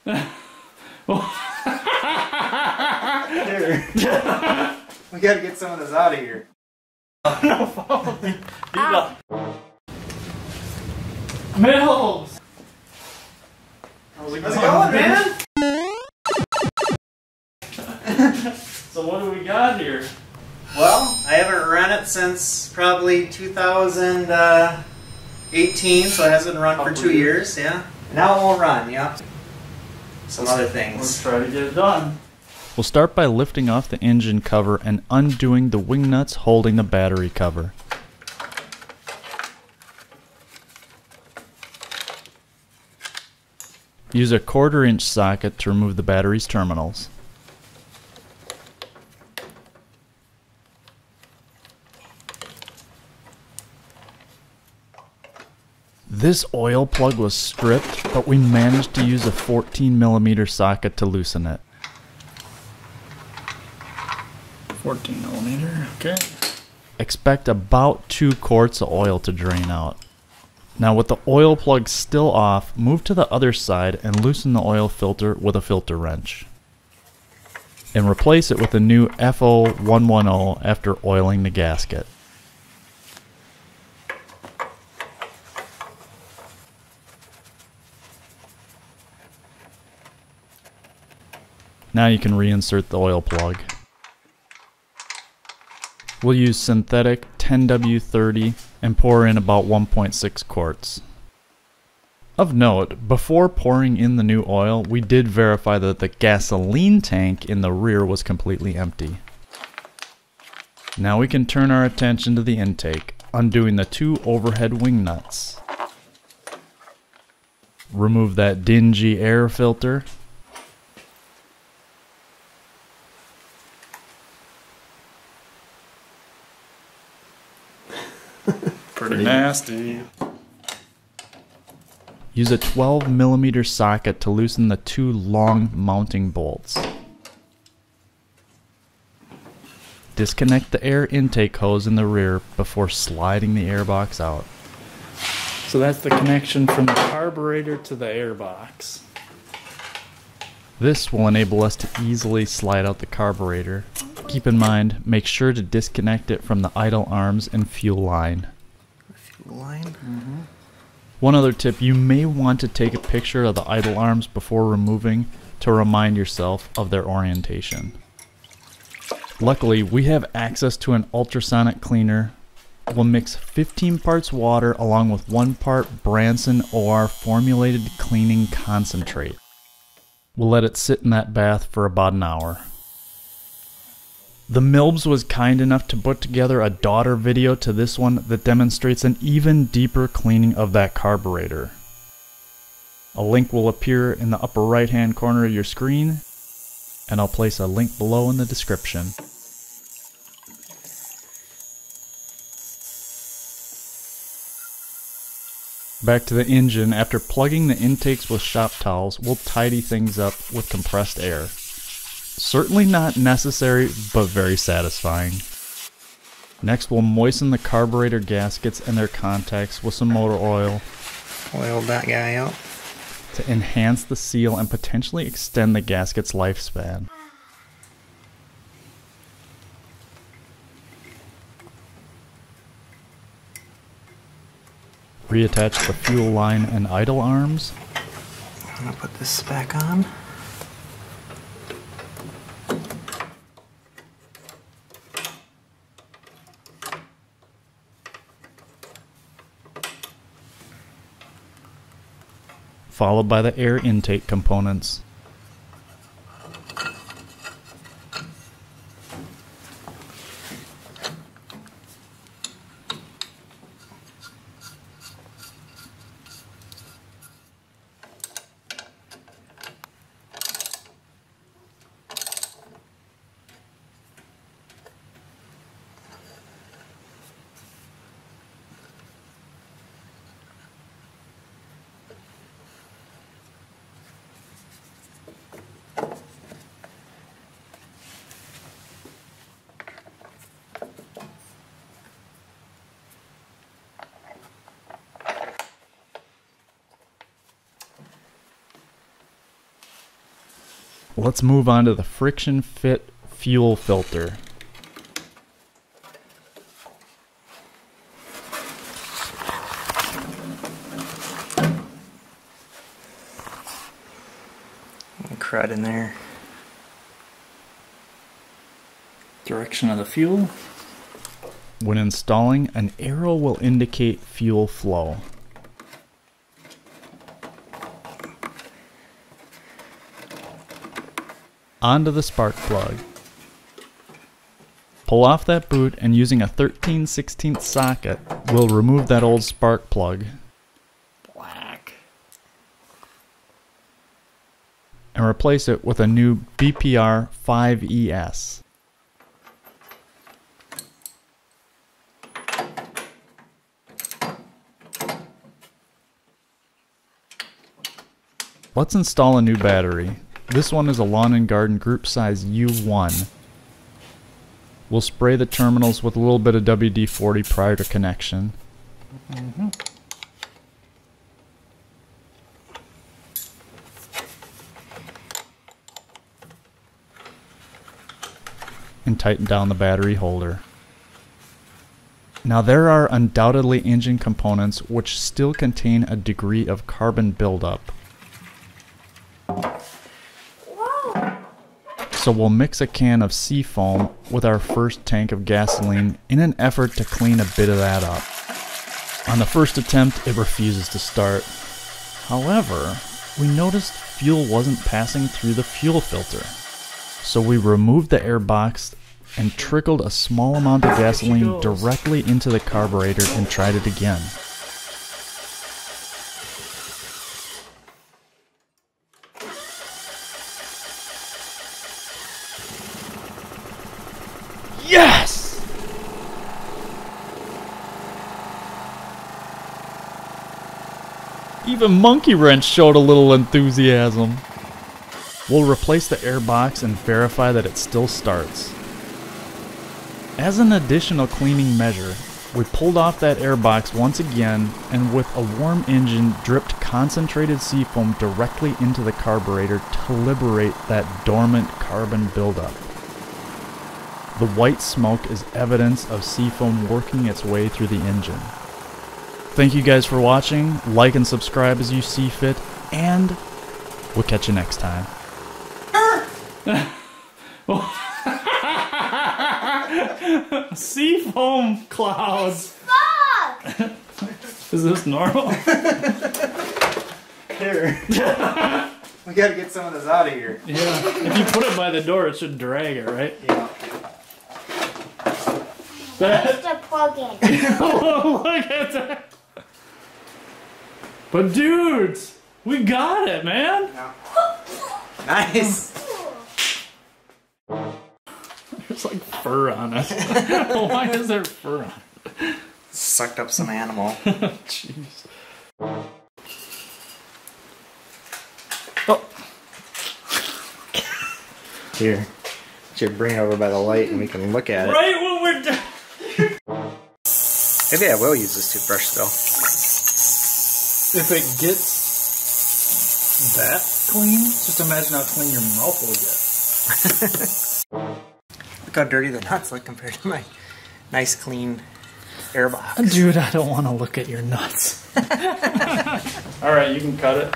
Here. We gotta get some of this out of here. No, follow me. Mills! How's it going, man? So what do we got here? Well, I haven't run it since probably 2018, so it hasn't run for 2 years, yeah. Now it will run, yeah. Some other things. Let's try to get it done. We'll start by lifting off the engine cover and undoing the wing nuts holding the battery cover. Use a 1/4 inch socket to remove the battery's terminals. This oil plug was stripped, but we managed to use a 14mm socket to loosen it. 14mm, okay. Expect about 2 quarts of oil to drain out. Now with the oil plug still off, move to the other side and loosen the oil filter with a filter wrench. And replace it with a new FO110 after oiling the gasket. Now you can reinsert the oil plug. We'll use synthetic 10W30 and pour in about 1.6 quarts. Of note, before pouring in the new oil, we did verify that the gasoline tank in the rear was completely empty. Now we can turn our attention to the intake, undoing the 2 overhead wing nuts. Remove that dingy air filter. Pretty nasty. Use a 12mm socket to loosen the 2 long mounting bolts. Disconnect the air intake hose in the rear before sliding the airbox out. So that's the connection from the carburetor to the airbox. This will enable us to easily slide out the carburetor. Keep in mind, make sure to disconnect it from the idle arms and fuel line. One other tip, you may want to take a picture of the idle arms before removing to remind yourself of their orientation. Luckily, we have access to an ultrasonic cleaner. We'll mix 15 parts water along with 1 part Branson OR formulated cleaning concentrate. We'll let it sit in that bath for about an hour. The Milbs was kind enough to put together a daughter video to this one that demonstrates an even deeper cleaning of that carburetor. A link will appear in the upper right hand corner of your screen, and I'll place a link below in the description. Back to the engine. After plugging the intakes with shop towels, we'll tidy things up with compressed air. Certainly not necessary, but very satisfying. Next, we'll moisten the carburetor gaskets and their contacts with some motor oil. Oil that guy out. To enhance the seal and potentially extend the gasket's lifespan. Reattach the fuel line and idle arms. I'm gonna put this back on. Followed by the air intake components. Let's move on to the friction fit fuel filter. Crud in there. Direction of the fuel. When installing, an arrow will indicate fuel flow. Onto the spark plug. Pull off that boot and using a 13/16 socket, we'll remove that old spark plug. Black. And replace it with a new BPR 5ES. Let's install a new battery. This one is a lawn and garden group size U1. We'll spray the terminals with a little bit of WD-40 prior to connection. And tighten down the battery holder. Now there are undoubtedly engine components which still contain a degree of carbon buildup. So we'll mix a can of seafoam with our first tank of gasoline in an effort to clean a bit of that up. On the first attempt, it refuses to start. However, we noticed fuel wasn't passing through the fuel filter. So we removed the air box and trickled a small amount of gasoline directly into the carburetor and tried it again. Yes! Even Monkey Wrench showed a little enthusiasm. We'll replace the air box and verify that it still starts. As an additional cleaning measure, we pulled off that air box once again and with a warm engine dripped concentrated seafoam directly into the carburetor to liberate that dormant carbon buildup. The white smoke is evidence of seafoam working its way through the engine. Thank you guys for watching, like and subscribe as you see fit, and we'll catch you next time. Seafoam clouds. Fuck! Is this normal? Here. We gotta get some of this out of here. Yeah. If you put it by the door, it should drag it, right? Yeah. Where's the plug-in? Oh, look at that. But dudes, we got it, man. Yeah. Nice. There's like fur on it. Why is there fur on it? Sucked up some animal. Jeez. Oh. Here. Should bring it over by the light and we can look at it. Right when we're done. Maybe I will use this toothbrush still. If it gets that clean, just imagine how clean your mouth will get. Look how dirty the nuts look compared to my nice clean air box. Dude, I don't want to look at your nuts. Alright, you can cut it.